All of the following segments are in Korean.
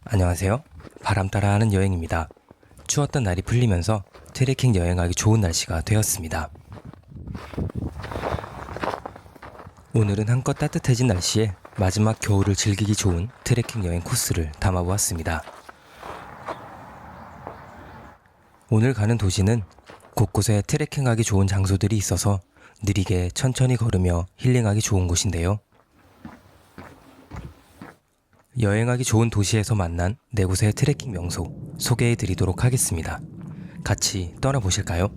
안녕하세요. 바람 따라 하는 여행입니다. 추웠던 날이 풀리면서 트레킹 여행하기 좋은 날씨가 되었습니다. 오늘은 한껏 따뜻해진 날씨에 마지막 겨울을 즐기기 좋은 트레킹 여행 코스를 담아보았습니다. 오늘 가는 도시는 곳곳에 트레킹하기 좋은 장소들이 있어서 느리게 천천히 걸으며 힐링하기 좋은 곳인데요. 여행하기 좋은 도시에서 만난 네 곳의 트레킹 명소 소개해 드리도록 하겠습니다. 같이 떠나보실까요?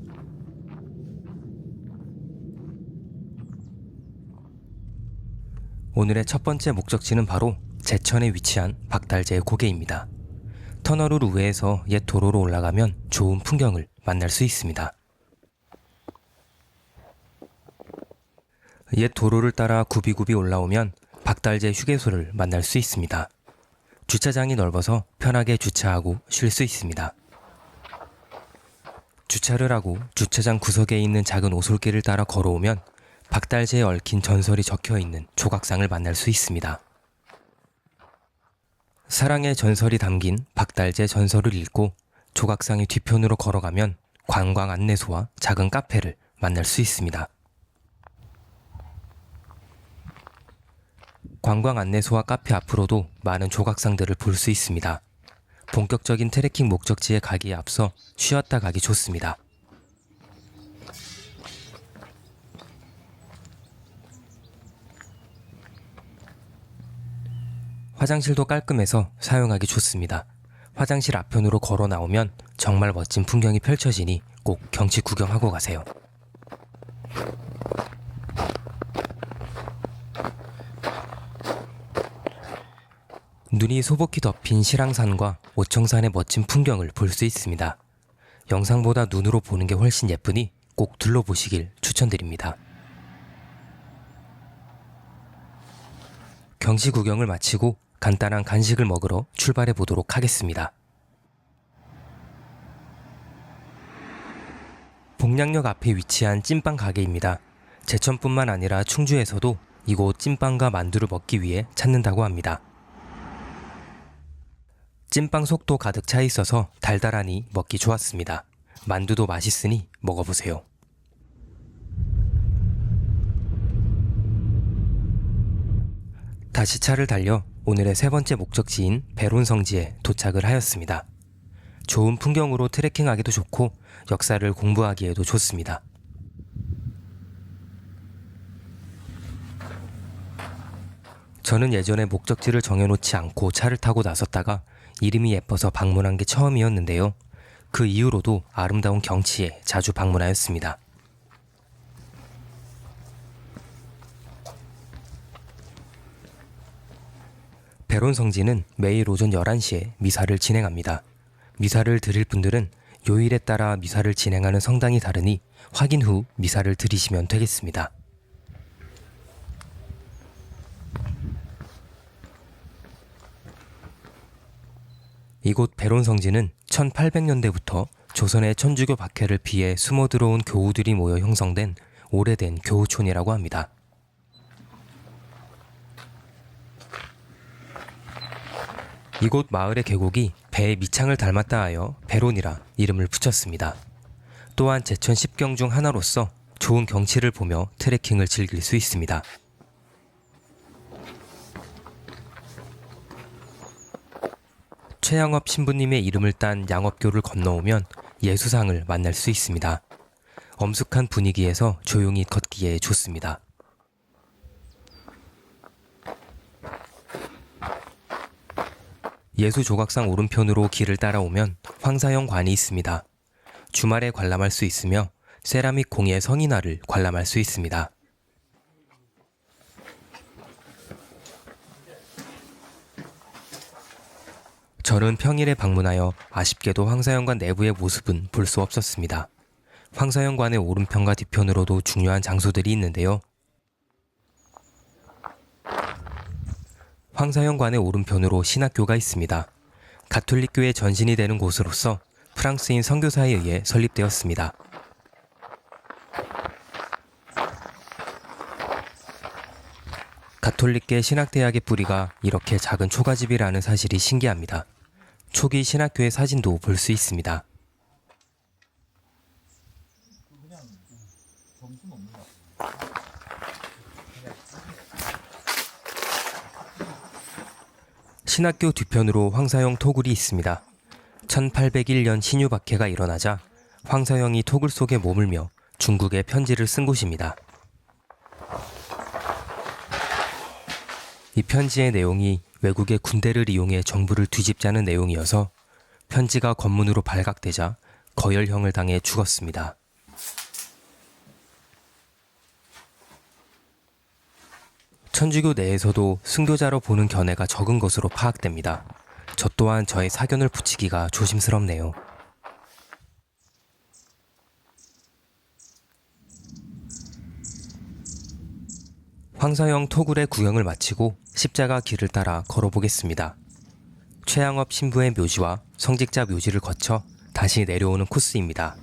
오늘의 첫 번째 목적지는 바로 제천에 위치한 박달재 고개입니다. 터널을 우회해서 옛 도로로 올라가면 좋은 풍경을 만날 수 있습니다. 옛 도로를 따라 굽이굽이 올라오면 박달재 휴게소를 만날 수 있습니다. 주차장이 넓어서 편하게 주차하고 쉴 수 있습니다. 주차를 하고 주차장 구석에 있는 작은 오솔길을 따라 걸어오면 박달재에 얽힌 전설이 적혀있는 조각상을 만날 수 있습니다. 사랑의 전설이 담긴 박달재 전설을 읽고 조각상의 뒤편으로 걸어가면 관광 안내소와 작은 카페를 만날 수 있습니다. 관광 안내소와 카페 앞으로도 많은 조각상들을 볼 수 있습니다. 본격적인 트레킹 목적지에 가기에 앞서 쉬었다 가기 좋습니다. 화장실도 깔끔해서 사용하기 좋습니다. 화장실 앞편으로 걸어 나오면 정말 멋진 풍경이 펼쳐지니 꼭 경치 구경하고 가세요. 눈이 소복히 덮인 실랑산과 오청산의 멋진 풍경을 볼 수 있습니다. 영상보다 눈으로 보는 게 훨씬 예쁘니 꼭 둘러보시길 추천드립니다. 경치 구경을 마치고 간단한 간식을 먹으러 출발해 보도록 하겠습니다. 복량역 앞에 위치한 찐빵 가게입니다. 제천뿐만 아니라 충주에서도 이곳 찐빵과 만두를 먹기 위해 찾는다고 합니다. 찐빵 속도 가득 차 있어서 달달하니 먹기 좋았습니다. 만두도 맛있으니 먹어보세요. 다시 차를 달려 오늘의 세 번째 목적지인 배론성지에 도착을 하였습니다. 좋은 풍경으로 트레킹하기도 좋고 역사를 공부하기에도 좋습니다. 저는 예전에 목적지를 정해놓지 않고 차를 타고 나섰다가 이름이 예뻐서 방문한 게 처음이었는데요. 그 이후로도 아름다운 경치에 자주 방문하였습니다. 배론성지는 매일 오전 11시에 미사를 진행합니다. 미사를 드릴 분들은 요일에 따라 미사를 진행하는 성당이 다르니 확인 후 미사를 드리시면 되겠습니다. 이곳 배론성지는 1800년대부터 조선의 천주교 박해를 피해 숨어 들어온 교우들이 모여 형성된 오래된 교우촌이라고 합니다. 이곳 마을의 계곡이 배의 밑창을 닮았다 하여 배론이라 이름을 붙였습니다. 또한 제천 10경 중 하나로서 좋은 경치를 보며 트레킹을 즐길 수 있습니다. 최양업 신부님의 이름을 딴 양업교를 건너오면 예수상을 만날 수 있습니다. 엄숙한 분위기에서 조용히 걷기에 좋습니다. 예수 조각상 오른편으로 길을 따라오면 황사형 관이 있습니다. 주말에 관람할 수 있으며 세라믹 공예 성인화를 관람할 수 있습니다. 저는 평일에 방문하여 아쉽게도 황사형관 내부의 모습은 볼 수 없었습니다. 황사형관의 오른편과 뒤편으로도 중요한 장소들이 있는데요. 황사형관의 오른편으로 신학교가 있습니다. 가톨릭교의 전신이 되는 곳으로서 프랑스인 선교사에 의해 설립되었습니다. 가톨릭계 신학대학의 뿌리가 이렇게 작은 초가집이라는 사실이 신기합니다. 초기 신학교의 사진도 볼 수 있습니다. 신학교 뒤편으로 황사형 토굴이 있습니다. 1801년 신유박해가 일어나자 황사형이 토굴 속에 머물며 중국에 편지를 쓴 곳입니다. 이 편지의 내용이 외국의 군대를 이용해 정부를 뒤집자는 내용이어서 편지가 검문으로 발각되자 거열형을 당해 죽었습니다. 천주교 내에서도 순교자로 보는 견해가 적은 것으로 파악됩니다. 저 또한 저의 사견을 붙이기가 조심스럽네요. 황사형 토굴의 구경을 마치고 십자가 길을 따라 걸어보겠습니다. 최양업 신부의 묘지와 성직자 묘지를 거쳐 다시 내려오는 코스입니다.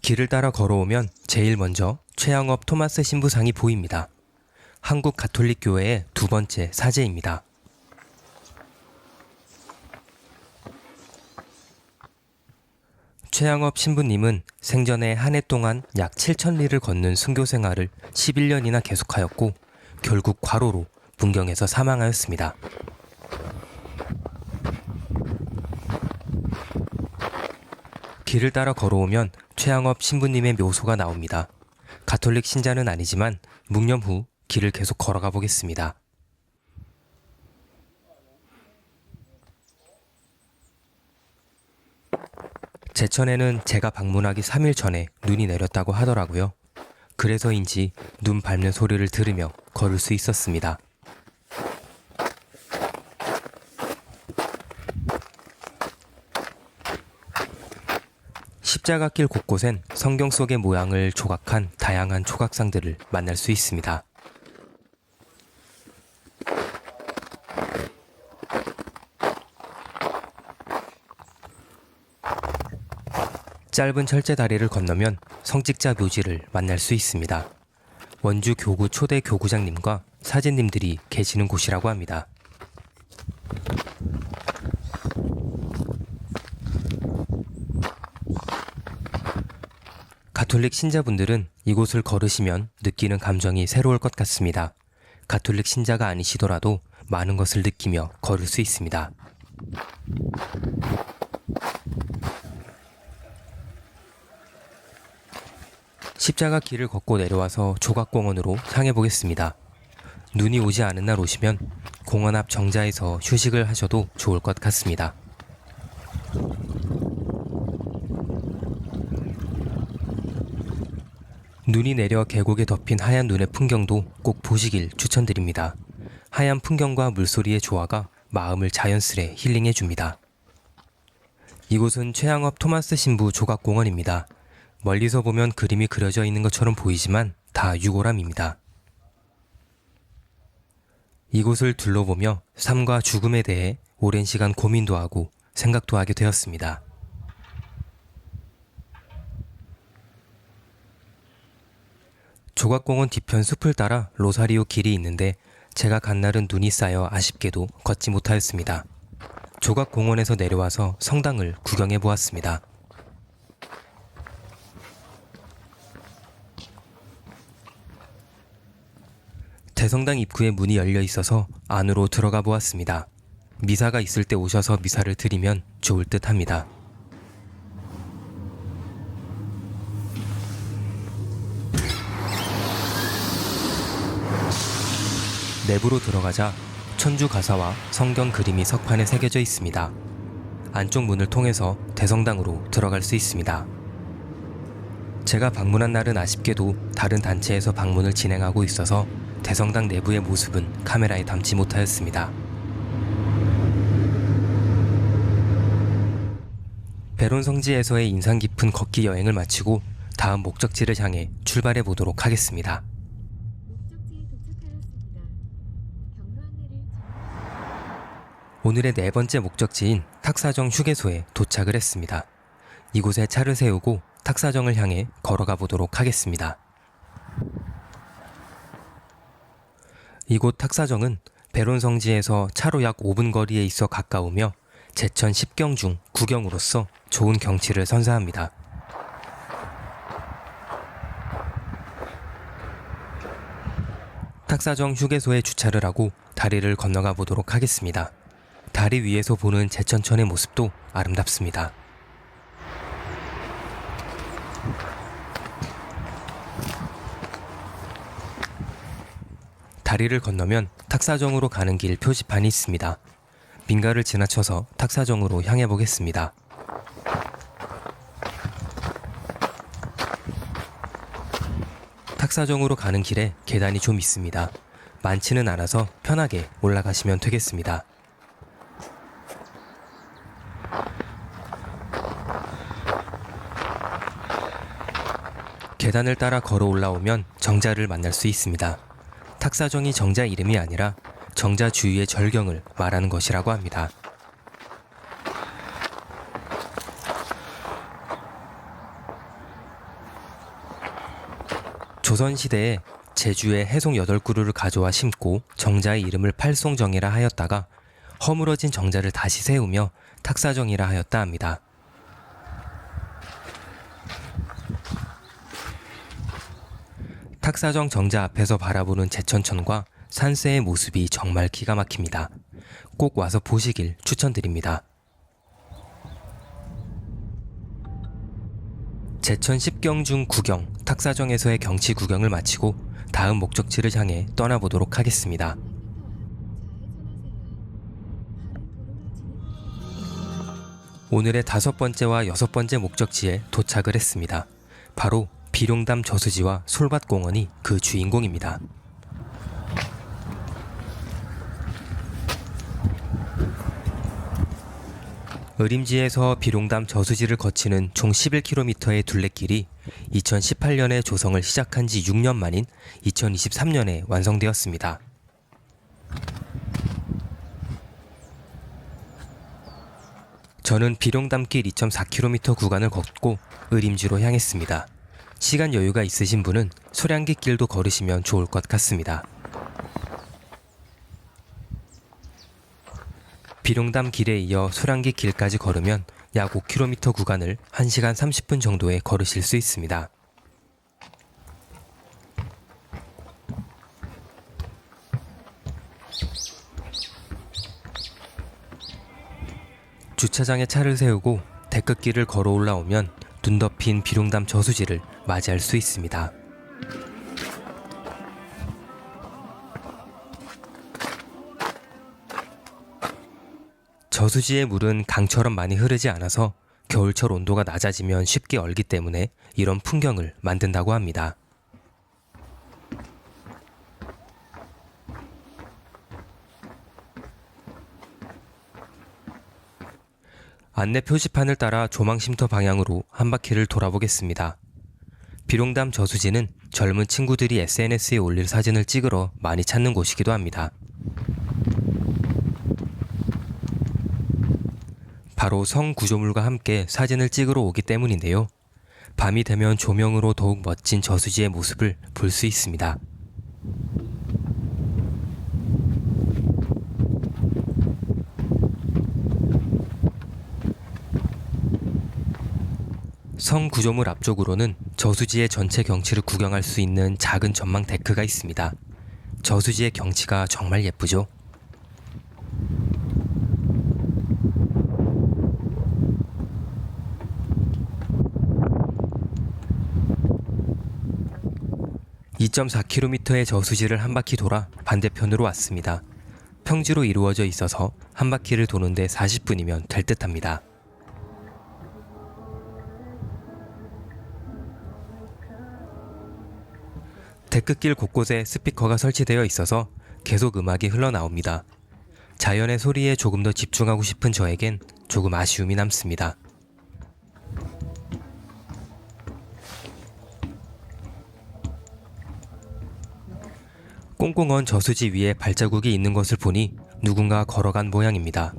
길을 따라 걸어오면 제일 먼저 최양업 토마스 신부상이 보입니다. 한국 가톨릭 교회의 두 번째 사제입니다. 최양업 신부님은 생전에 한 해 동안 약 7,000리를 걷는 순교 생활을 11년이나 계속하였고 결국 과로로 문경에서 사망하였습니다. 길을 따라 걸어오면 최양업 신부님의 묘소가 나옵니다. 가톨릭 신자는 아니지만 묵념 후 길을 계속 걸어가 보겠습니다. 제천에는 제가 방문하기 3일 전에 눈이 내렸다고 하더라고요. 그래서인지 눈 밟는 소리를 들으며 걸을 수 있었습니다. 십자가길 곳곳엔 성경 속의 모양을 조각한 다양한 조각상들을 만날 수 있습니다. 짧은 철제 다리를 건너면 성직자 묘지를 만날 수 있습니다. 원주 교구 초대 교구장님과 사제님들이 계시는 곳이라고 합니다. 가톨릭 신자분들은 이곳을 걸으시면 느끼는 감정이 새로울 것 같습니다. 가톨릭 신자가 아니시더라도 많은 것을 느끼며 걸을 수 있습니다. 십자가 길을 걷고 내려와서 조각공원으로 향해 보겠습니다. 눈이 오지 않은 날 오시면 공원 앞 정자에서 휴식을 하셔도 좋을 것 같습니다. 눈이 내려 계곡에 덮인 하얀 눈의 풍경도 꼭 보시길 추천드립니다. 하얀 풍경과 물소리의 조화가 마음을 자연스레 힐링해줍니다. 이곳은 최양업 토마스 신부 조각공원입니다. 멀리서 보면 그림이 그려져 있는 것처럼 보이지만 다 유골함입니다. 이곳을 둘러보며 삶과 죽음에 대해 오랜 시간 고민도 하고 생각도 하게 되었습니다. 조각공원 뒤편 숲을 따라 로사리오 길이 있는데 제가 간 날은 눈이 쌓여 아쉽게도 걷지 못하였습니다. 조각공원에서 내려와서 성당을 구경해 보았습니다. 대성당 입구에 문이 열려 있어서 안으로 들어가 보았습니다. 미사가 있을 때 오셔서 미사를 드리면 좋을 듯 합니다. 내부로 들어가자 천주 가사와 성경 그림이 석판에 새겨져 있습니다. 안쪽 문을 통해서 대성당으로 들어갈 수 있습니다. 제가 방문한 날은 아쉽게도 다른 단체에서 방문을 진행하고 있어서 대성당 내부의 모습은 카메라에 담지 못하였습니다. 베론 성지에서의 인상 깊은 걷기 여행을 마치고 다음 목적지를 향해 출발해 보도록 하겠습니다. 오늘의 네 번째 목적지인 탁사정 휴게소에 도착을 했습니다. 이곳에 차를 세우고 탁사정을 향해 걸어가 보도록 하겠습니다. 이곳 탁사정은 베론 성지에서 차로 약 5분 거리에 있어 가까우며 제천 10경 중 9경으로서 좋은 경치를 선사합니다. 탁사정 휴게소에 주차를 하고 다리를 건너가 보도록 하겠습니다. 다리 위에서 보는 제천천의 모습도 아름답습니다. 다리를 건너면 탁사정으로 가는 길 표지판이 있습니다. 민가를 지나쳐서 탁사정으로 향해 보겠습니다. 탁사정으로 가는 길에 계단이 좀 있습니다. 많지는 않아서 편하게 올라가시면 되겠습니다. 계단을 따라 걸어 올라오면 정자를 만날 수 있습니다. 탁사정이 정자 이름이 아니라 정자 주위의 절경을 말하는 것이라고 합니다. 조선시대에 제주에 해송 8그루를 가져와 심고 정자의 이름을 팔송정이라 하였다가 허물어진 정자를 다시 세우며 탁사정이라 하였다 합니다. 탁사정 정자 앞에서 바라보는 제천천과 산세의 모습이 정말 기가 막힙니다. 꼭 와서 보시길 추천드립니다. 제천 10경 중 9경 탁사정에서의 경치 구경을 마치고 다음 목적지를 향해 떠나보도록 하겠습니다. 오늘의 5번째와 6번째 목적지에 도착을 했습니다. 바로 비룡담 저수지와 솔밭공원이 그 주인공입니다. 의림지에서 비룡담 저수지를 거치는 총 11km의 둘레길이 2018년에 조성을 시작한 지 6년 만인 2023년에 완성되었습니다. 저는 비룡담길 2.4km 구간을 걷고 의림지로 향했습니다. 시간 여유가 있으신 분은 소량기 길도 걸으시면 좋을 것 같습니다. 비룡담 길에 이어 소량기 길까지 걸으면 약 5km 구간을 1시간 30분 정도에 걸으실 수 있습니다. 주차장에 차를 세우고 데크길을 걸어 올라오면 눈 덮인 비룡담 저수지를 맞이할 수 있습니다. 저수지의 물은 강처럼 많이 흐르지 않아서 겨울철 온도가 낮아지면 쉽게 얼기 때문에 이런 풍경을 만든다고 합니다. 안내 표지판을 따라 조망쉼터 방향으로 한 바퀴를 돌아보겠습니다. 비룡담 저수지는 젊은 친구들이 SNS에 올릴 사진을 찍으러 많이 찾는 곳이기도 합니다. 바로 성 구조물과 함께 사진을 찍으러 오기 때문인데요. 밤이 되면 조명으로 더욱 멋진 저수지의 모습을 볼 수 있습니다. 성 구조물 앞쪽으로는 저수지의 전체 경치를 구경할 수 있는 작은 전망 데크가 있습니다. 저수지의 경치가 정말 예쁘죠? (2.4km의) 저수지를 한 바퀴 돌아 반대편으로 왔습니다. 평지로 이루어져 있어서 한 바퀴를 도는데 40분이면 될 듯합니다. 데크길 곳곳에 스피커가 설치되어 있어서 계속 음악이 흘러나옵니다. 자연의 소리에 조금 더 집중하고 싶은 저에겐 조금 아쉬움이 남습니다. 꽁꽁언 저수지 위에 발자국이 있는 것을 보니 누군가 걸어간 모양입니다.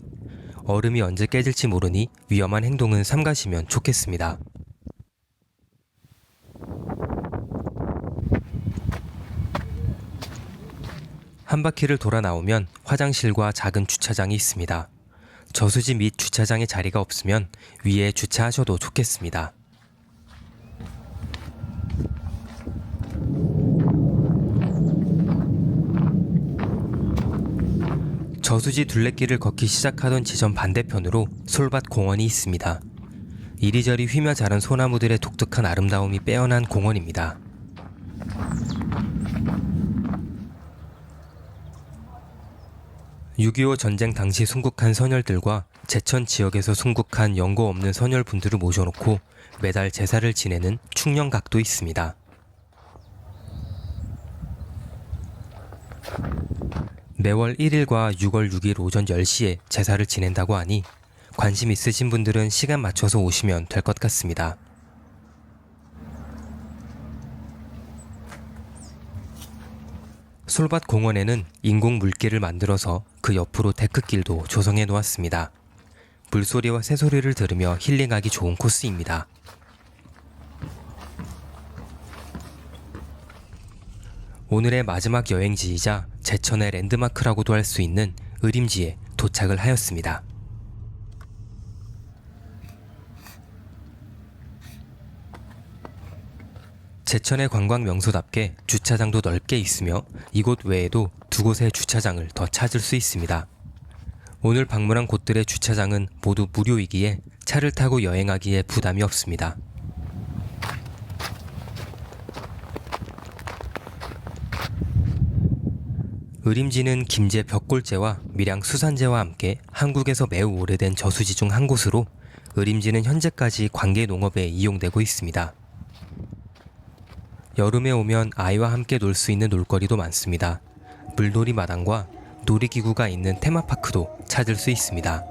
얼음이 언제 깨질지 모르니 위험한 행동은 삼가시면 좋겠습니다. 한 바퀴를 돌아 나오면 화장실과 작은 주차장이 있습니다. 저수지 및 주차장에 자리가 없으면 위에 주차하셔도 좋겠습니다. 저수지 둘레길을 걷기 시작하던 지점 반대편으로 솔밭 공원이 있습니다. 이리저리 휘며 자란 소나무들의 독특한 아름다움이 빼어난 공원입니다. (6.25) 전쟁 당시 순국한 선열들과 제천 지역에서 순국한 연고 없는 선열분들을 모셔놓고 매달 제사를 지내는 충령각도 있습니다. 매월 1일과 6월 6일 오전 10시에 제사를 지낸다고 하니 관심 있으신 분들은 시간 맞춰서 오시면 될 것 같습니다. 솔밭 공원에는 인공 물길을 만들어서 그 옆으로 데크길도 조성해 놓았습니다. 물소리와 새소리를 들으며 힐링하기 좋은 코스입니다. 오늘의 마지막 여행지이자 제천의 랜드마크라고도 할 수 있는 의림지에 도착을 하였습니다. 제천의 관광 명소답게 주차장도 넓게 있으며 이곳 외에도 두 곳의 주차장을 더 찾을 수 있습니다. 오늘 방문한 곳들의 주차장은 모두 무료이기에 차를 타고 여행하기에 부담이 없습니다. 의림지는 김제 벽골제와 밀양 수산제와 함께 한국에서 매우 오래된 저수지 중 한 곳으로 의림지는 현재까지 관계 농업에 이용되고 있습니다. 여름에 오면 아이와 함께 놀 수 있는 놀거리도 많습니다. 물놀이 마당과 놀이기구가 있는 테마파크도 찾을 수 있습니다.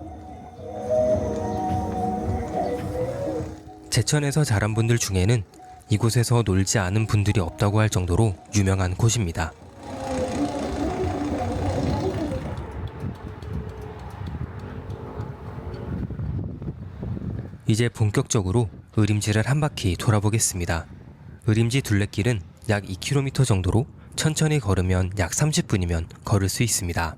제천에서 자란 분들 중에는 이곳에서 놀지 않은 분들이 없다고 할 정도로 유명한 곳입니다. 이제 본격적으로 의림지를 한 바퀴 돌아보겠습니다. 의림지 둘레길은 약 2km 정도로 천천히 걸으면 약 30분이면 걸을 수 있습니다.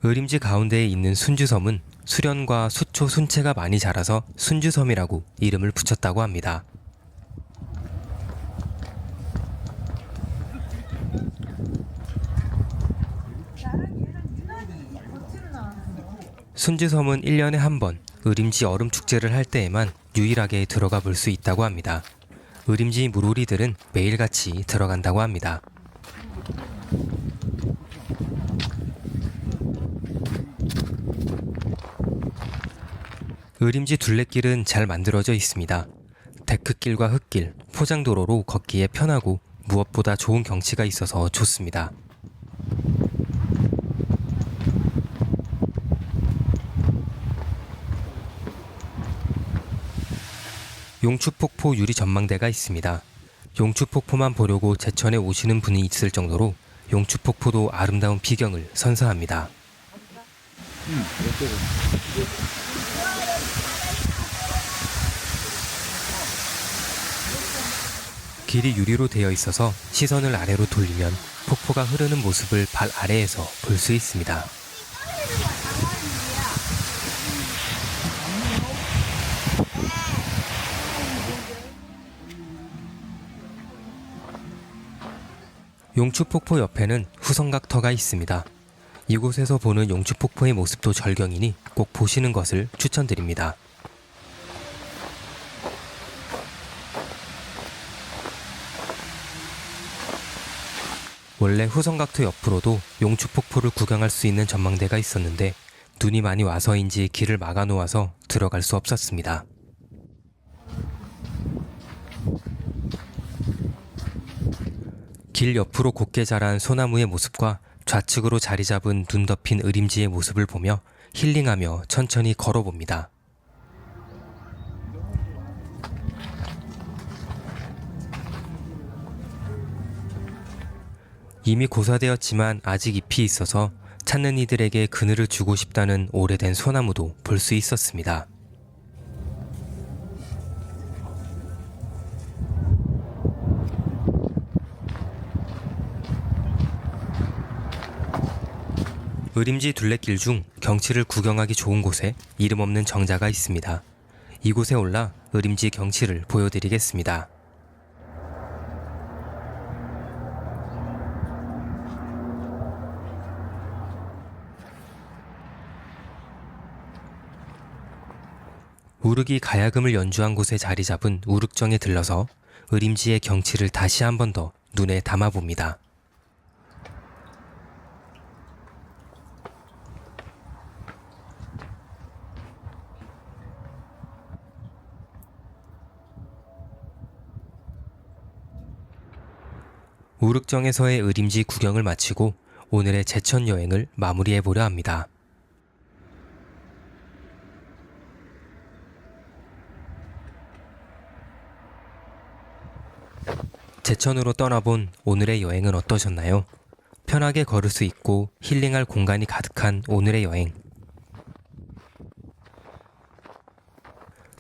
의림지 가운데에 있는 순주섬은 수련과 수초, 순채가 많이 자라서 순주섬이라고 이름을 붙였다고 합니다. 순주섬은 1년에 한 번 의림지 얼음축제를 할 때에만 유일하게 들어가 볼 수 있다고 합니다. 의림지 물오리들은 매일같이 들어간다고 합니다. 의림지 둘레길은 잘 만들어져 있습니다. 데크길과 흙길, 포장도로로 걷기에 편하고 무엇보다 좋은 경치가 있어서 좋습니다. 용추폭포 유리 전망대가 있습니다. 용추폭포만 보려고 제천에 오시는 분이 있을 정도로 용추폭포도 아름다운 비경을 선사합니다. 길이 유리로 되어 있어서 시선을 아래로 돌리면 폭포가 흐르는 모습을 발 아래에서 볼 수 있습니다. 용추폭포 옆에는 후성각터가 있습니다. 이곳에서 보는 용추폭포의 모습도 절경이니 꼭 보시는 것을 추천드립니다. 원래 후성각터 옆으로도 용추폭포를 구경할 수 있는 전망대가 있었는데 눈이 많이 와서인지 길을 막아놓아서 들어갈 수 없었습니다. 길 옆으로 곱게 자란 소나무의 모습과 좌측으로 자리 잡은 눈 덮인 의림지의 모습을 보며 힐링하며 천천히 걸어봅니다. 이미 고사되었지만 아직 잎이 있어서 찾는 이들에게 그늘을 주고 싶다는 오래된 소나무도 볼 수 있었습니다. 의림지 둘레길 중 경치를 구경하기 좋은 곳에 이름 없는 정자가 있습니다. 이곳에 올라 의림지 경치를 보여드리겠습니다. 우르기 가야금을 연주한 곳에 자리 잡은 우륵정에 들러서 의림지의 경치를 다시 한 번 더 눈에 담아봅니다. 우륵정에서의 의림지 구경을 마치고 오늘의 제천 여행을 마무리해보려 합니다. 제천으로 떠나본 오늘의 여행은 어떠셨나요? 편하게 걸을 수 있고 힐링할 공간이 가득한 오늘의 여행.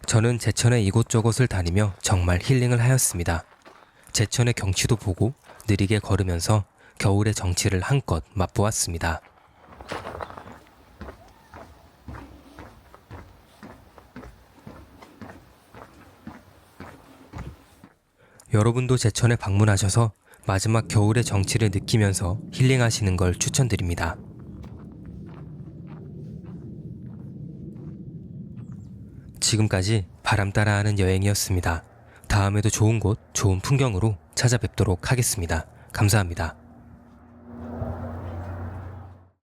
저는 제천의 이곳저곳을 다니며 정말 힐링을 하였습니다. 제천의 경치도 보고 느리게 걸으면서 겨울의 정취를 한껏 맛보았습니다. 여러분도 제천에 방문하셔서 마지막 겨울의 정취를 느끼면서 힐링하시는 걸 추천드립니다. 지금까지 바람 따라하는 여행이었습니다. 다음에도 좋은 곳, 좋은 풍경으로 찾아뵙도록 하겠습니다. 감사합니다.